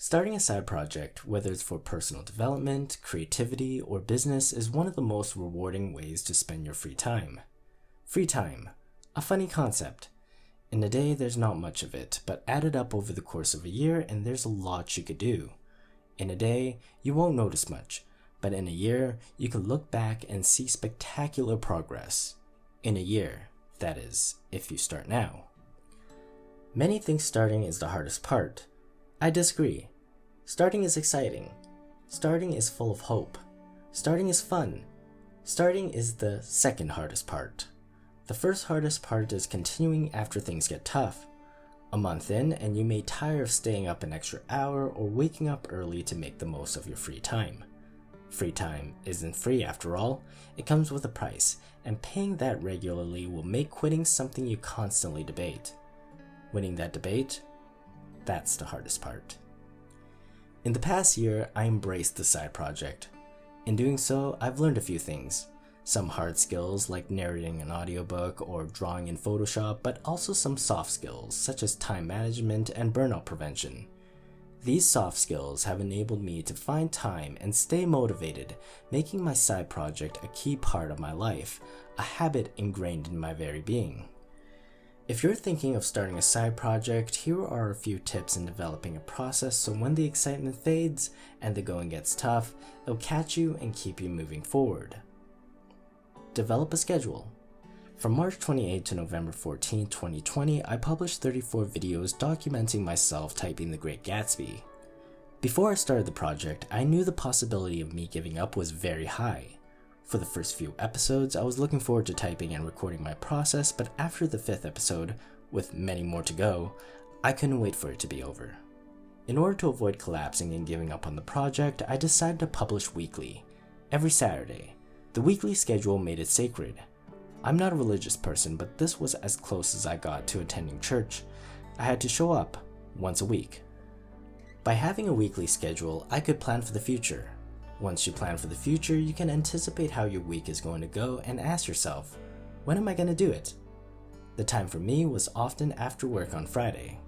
Starting a side project, whether it's for personal development, creativity, or business, is one of the most rewarding ways to spend your free time. Free time, a funny concept. In a day, there's not much of it, but add it up over the course of a year and there's a lot you could do. In a day, you won't notice much, but in a year, you can look back and see spectacular progress. In a year, that is, if you start now. Many think starting is the hardest part. I disagree. Starting is exciting. Starting is full of hope. Starting is fun. Starting is the second hardest part. The first hardest part is continuing after things get tough. A month in, and you may tire of staying up an extra hour or waking up early to make the most of your free time. Free time isn't free after all. It comes with a price, and paying that regularly will make quitting something you constantly debate. Winning that debate? That's the hardest part. In the past year, I embraced the side project. In doing so, I've learned a few things. Some hard skills like narrating an audiobook or drawing in Photoshop, but also some soft skills such as time management and burnout prevention. These soft skills have enabled me to find time and stay motivated, making my side project a key part of my life, a habit ingrained in my very being. If you're thinking of starting a side project, here are a few tips in developing a process so when the excitement fades and the going gets tough, it'll catch you and keep you moving forward. Develop a schedule. From March 28 to November 14, 2020, I published 34 videos documenting myself typing The Great Gatsby. Before I started the project, I knew the possibility of me giving up was very high. For the first few episodes, I was looking forward to typing and recording my process, but after the 5th episode, with many more to go, I couldn't wait for it to be over. In order to avoid collapsing and giving up on the project, I decided to publish weekly, every Saturday. The weekly schedule made it sacred. I'm not a religious person, but this was as close as I got to attending church. I had to show up once a week. By having a weekly schedule, I could plan for the future. Once you plan for the future, you can anticipate how your week is going to go and ask yourself, when am I going to do it? The time for me was often after work on Friday.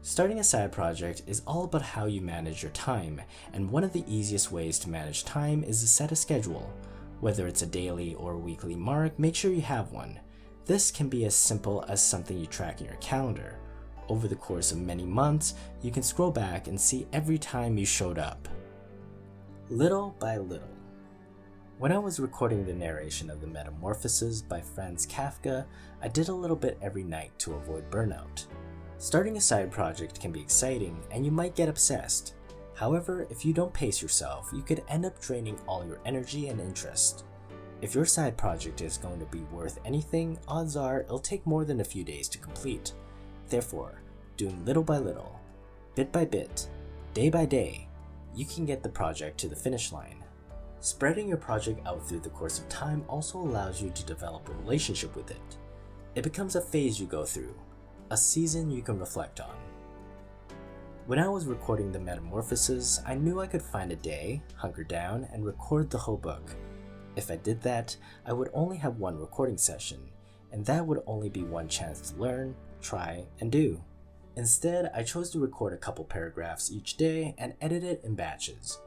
Starting a side project is all about how you manage your time, and one of the easiest ways to manage time is to set a schedule. Whether it's a daily or weekly mark, make sure you have one. This can be as simple as something you track in your calendar. Over the course of many months, you can scroll back and see every time you showed up. Little by little. When I was recording the narration of The Metamorphoses by Franz Kafka, I did a little bit every night to avoid burnout. Starting a side project can be exciting and you might get obsessed. However, if you don't pace yourself, you could end up draining all your energy and interest. If your side project is going to be worth anything, odds are it'll take more than a few days to complete. Therefore, doing little by little, bit by bit, day by day, you can get the project to the finish line. Spreading your project out through the course of time also allows you to develop a relationship with it. It becomes a phase you go through, a season you can reflect on. When I was recording The Metamorphoses, I knew I could find a day, hunker down, and record the whole book. If I did that, I would only have one recording session, and that would only be one chance to learn, try, and do. Instead, I chose to record a couple paragraphs each day and edit it in batches.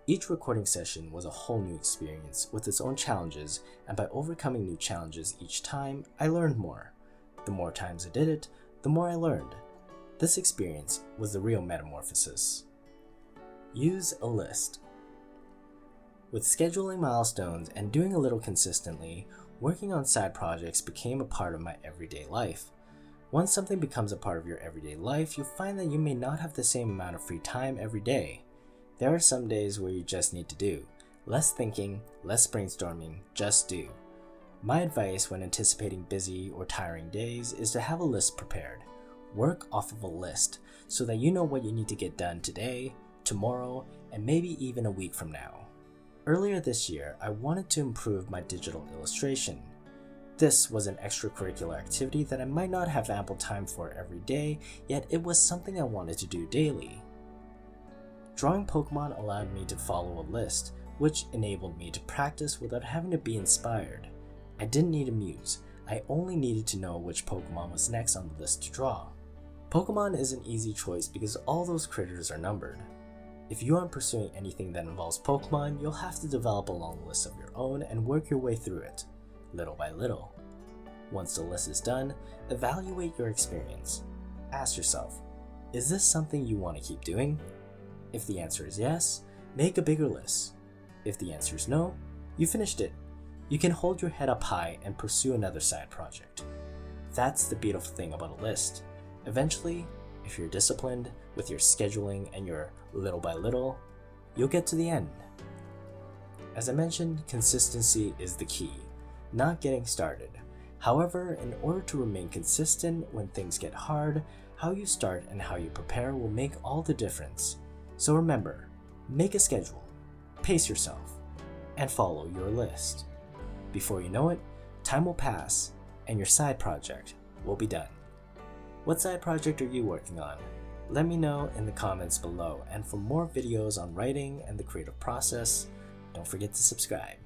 Each recording session was a whole new experience with its own challenges, and by overcoming new challenges each time, I learned more. The more times I did it, the more I learned. This experience was the real metamorphosis. Use a list. With scheduling milestones and doing a little consistently, working on side projects became a part of my everyday life. Once something becomes a part of your everyday life, you'll find that you may not have the same amount of free time every day. There are some days where you just need to do. Less thinking, less brainstorming, just do. My advice when anticipating busy or tiring days is to have a list prepared. Work off of a list so that you know what you need to get done today, tomorrow, and maybe even a week from now. Earlier this year, I wanted to improve my digital illustration. This was an extracurricular activity that I might not have ample time for every day, yet it was something I wanted to do daily. Drawing Pokemon allowed me to follow a list, which enabled me to practice without having to be inspired. I didn't need a muse, I only needed to know which Pokemon was next on the list to draw. Pokemon is an easy choice because all those critters are numbered. If you aren't pursuing anything that involves Pokemon, you'll have to develop a long list of your own and work your way through it, little by little. Once the list is done, evaluate your experience. Ask yourself, is this something you want to keep doing? If the answer is yes, make a bigger list. If the answer is no, you finished it. You can hold your head up high and pursue another side project. That's the beautiful thing about a list. Eventually, if you're disciplined with your scheduling and your little by little, you'll get to the end. As I mentioned, consistency is the key, not getting started. However, in order to remain consistent when things get hard, how you start and how you prepare will make all the difference. So remember, make a schedule, pace yourself, and follow your list. Before you know it, time will pass and your side project will be done. What side project are you working on? Let me know in the comments below, and for more videos on writing and the creative process, don't forget to subscribe.